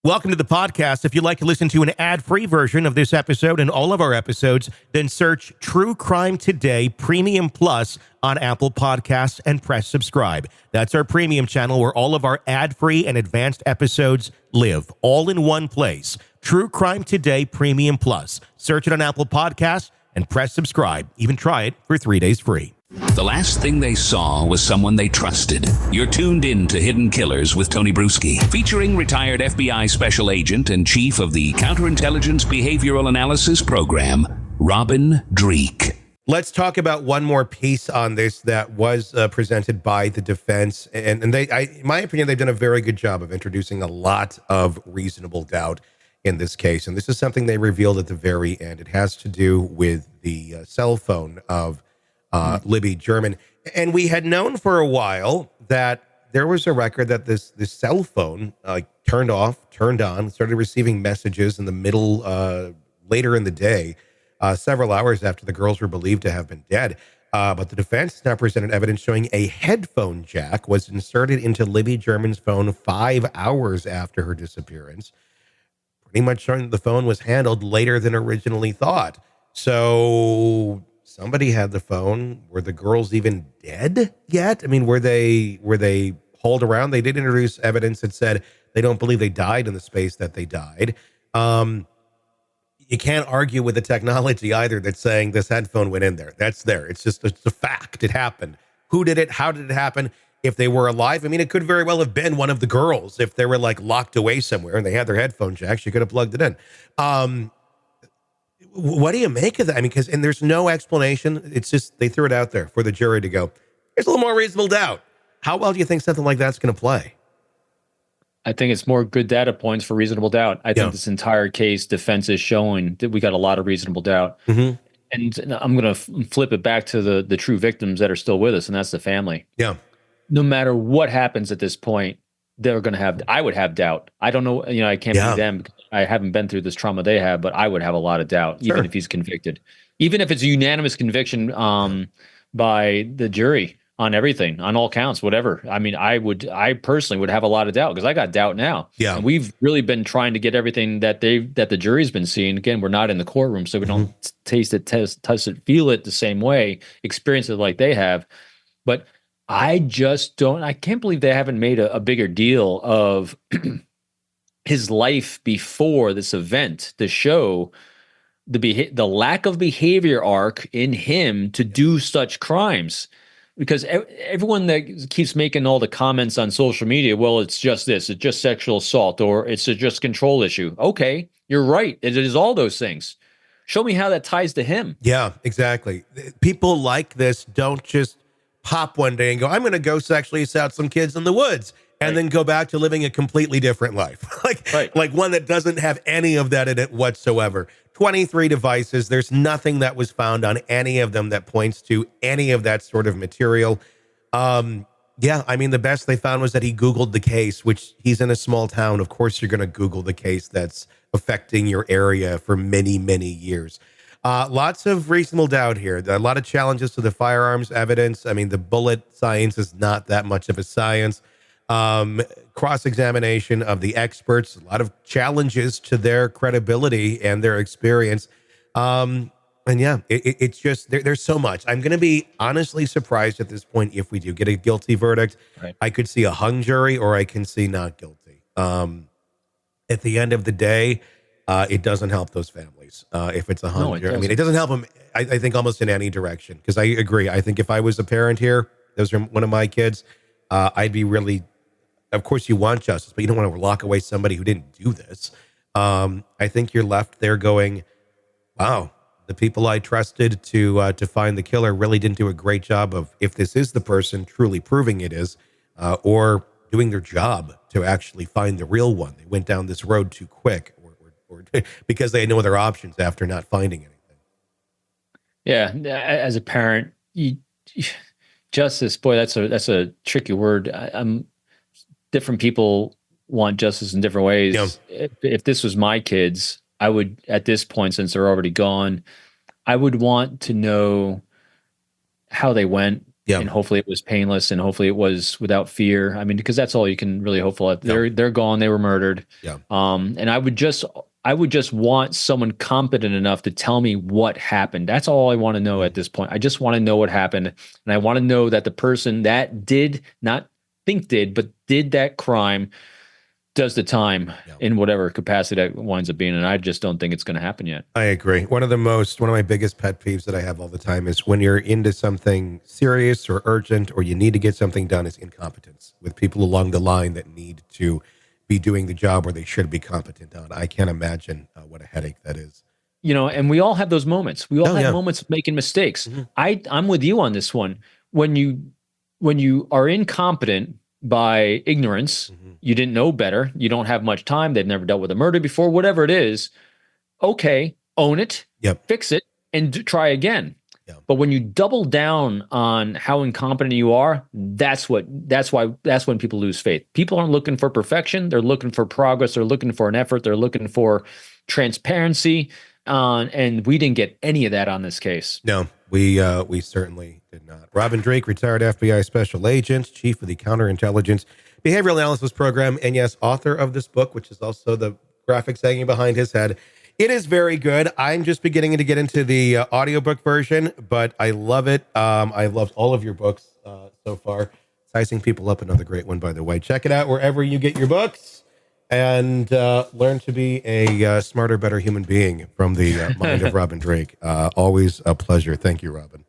Welcome to the podcast. If you'd like to listen to an ad-free version of this episode and all of our episodes, then search True Crime Today Premium Plus on Apple Podcasts and press subscribe. That's our premium channel where all of our ad-free and advanced episodes live, all in one place. True Crime Today Premium Plus. Search it on Apple Podcasts and press subscribe. Even try it for 3 days free. The last thing they saw was someone they trusted. You're tuned in to Hidden Killers with Tony Bruschi, featuring retired FBI special agent and chief of the Counterintelligence Behavioral Analysis Program, Robin Dreeke. Let's talk about one more piece on this that was presented by the defense. And in my opinion, they've done a very good job of introducing a lot of reasonable doubt in this case. And this is something they revealed at the very end. It has to do with the cell phone of Libby German. And we had known for a while that there was a record that this cell phone turned off, turned on, started receiving messages in the middle, later in the day, several hours after the girls were believed to have been dead. But the defense now presented evidence showing a headphone jack was inserted into Libby German's phone 5 hours after her disappearance, pretty much showing that the phone was handled later than originally thought. So somebody had the phone. Were the girls even dead yet? I mean, were they hauled around? They did introduce evidence that said they don't believe they died in the space that they died. You can't argue with the technology either that's saying this headphone went in there. That's there. It's a fact. It happened. Who did it? How did it happen? If they were alive, I mean, it could very well have been one of the girls. If they were like locked away somewhere and they had their headphone jacks, you could have plugged it in. What do you make of that? I mean, and there's no explanation. It's just they threw it out there for the jury to go, there's a little more reasonable doubt. How well do you think something like that's going to play? I think it's more good data points for reasonable doubt. I think this entire case defense is showing that we got a lot of reasonable doubt. Mm-hmm. And I'm going to flip it back to the true victims that are still with us, and that's the family. Yeah. No matter what happens at this point, I would have doubt. I don't know, I can't be them because I haven't been through this trauma they have, but I would have a lot of doubt, even if he's convicted. Even if it's a unanimous conviction by the jury on everything, on all counts, whatever. I mean, I personally would have a lot of doubt because I got doubt now. Yeah. And we've really been trying to get everything that the jury's been seeing. Again, we're not in the courtroom, so we don't taste it, touch it, feel it the same way, experience it like they have. But I can't believe they haven't made a bigger deal of his life before this event to show the lack of behavior arc in him to do such crimes. Because everyone that keeps making all the comments on social media, well, it's just this, it's just sexual assault, or it's just control issue. Okay, you're right. It is all those things. Show me how that ties to him. Yeah, exactly. People like this don't just pop one day and go, I'm going to go sexually assault some kids in the woods and then go back to living a completely different life. like one that doesn't have any of that in it whatsoever. 23 devices. There's nothing that was found on any of them that points to any of that sort of material. I mean, the best they found was that he Googled the case, which he's in a small town. Of course, you're going to Google the case that's affecting your area for many, many years. Lots of reasonable doubt here. A lot of challenges to the firearms evidence. I mean, the bullet science is not that much of a science. Cross-examination of the experts, a lot of challenges to their credibility and their experience. It's just, there's so much. I'm going to be honestly surprised at this point if we do get a guilty verdict. Right. I could see a hung jury or I can see not guilty. At the end of the day, it doesn't help those families if it's a hung jury. I mean, it doesn't help them, I think, almost in any direction. Because I agree. I think if I was a parent here, those are one of my kids, I'd be really, of course you want justice, but you don't want to lock away somebody who didn't do this. I think you're left there going, wow, the people I trusted to find the killer really didn't do a great job of, if this is the person, truly proving it is, or doing their job to actually find the real one. They went down this road too quick or because they had no other options after not finding anything. Yeah. As a parent, justice, boy, that's a tricky word. Different people want justice in different ways. Yeah. If this was my kids, I would, at this point, since they're already gone, I would want to know how they went, Yeah. And hopefully it was painless, and hopefully it was without fear. I mean, because that's all you can really hope for. They're gone. They were murdered. Yeah. And I would just want someone competent enough to tell me what happened. That's all I want to know at this point. I just want to know what happened. And I want to know that the person that did, not think did, but did that crime, does the time in whatever capacity that winds up being. And I just don't think it's going to happen yet. I agree. One of my biggest pet peeves that I have all the time is when you're into something serious or urgent, or you need to get something done, is incompetence with people along the line that need to be doing the job where they should be competent on. I can't imagine what a headache that is. And we all have those moments. We all have moments of making mistakes. Mm-hmm. I'm with you on this one. When you are incompetent by ignorance, you didn't know better, you don't have much time, they've never dealt with a murder before, whatever it is, okay, own it, fix it, and try again. But when you double down on how incompetent you are, that's when people lose faith. People aren't looking for perfection, they're looking for progress, they're looking for an effort, they're looking for transparency, and we didn't get any of that on this case. No, we certainly did not. Robin Drake, retired FBI special agent, chief of the counterintelligence behavioral analysis program, and yes, author of this book, which is also the graphics hanging behind his head. It is very good. I'm just beginning to get into the audiobook version, but I love it. I've loved all of your books so far. Sizing People Up, another great one, by the way. Check it out wherever you get your books, and learn to be a smarter, better human being from the mind of Robin Drake. Always a pleasure. Thank you, Robin.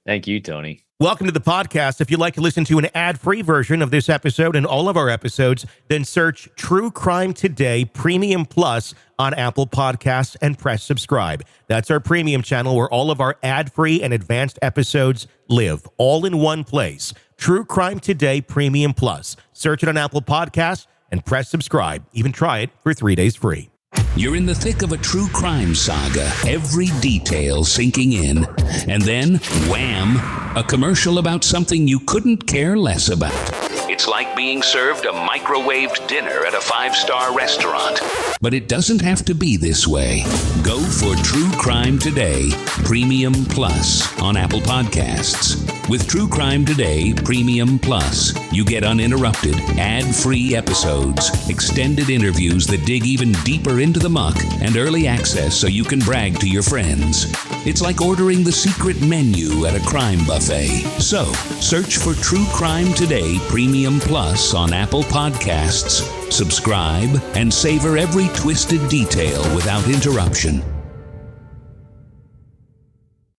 Thank you, Tony. Welcome to the podcast. If you'd like to listen to an ad-free version of this episode and all of our episodes, then search True Crime Today Premium Plus on Apple Podcasts and press subscribe. That's our premium channel where all of our ad-free and advanced episodes live, all in one place. True Crime Today Premium Plus. Search it on Apple Podcasts and press subscribe. Even try it for 3 days free. You're in the thick of a true crime saga, every detail sinking in, and then, wham, a commercial about something you couldn't care less about. It's like being served a microwaved dinner at a 5-star restaurant. But it doesn't have to be this way. Go for True Crime Today Premium Plus on Apple Podcasts. With True Crime Today Premium Plus, you get uninterrupted, ad-free episodes, extended interviews that dig even deeper into the muck, and early access so you can brag to your friends. It's like ordering the secret menu at a crime buffet. So, search for True Crime Today Premium Plus on Apple Podcasts, subscribe, and savor every twisted detail without interruption.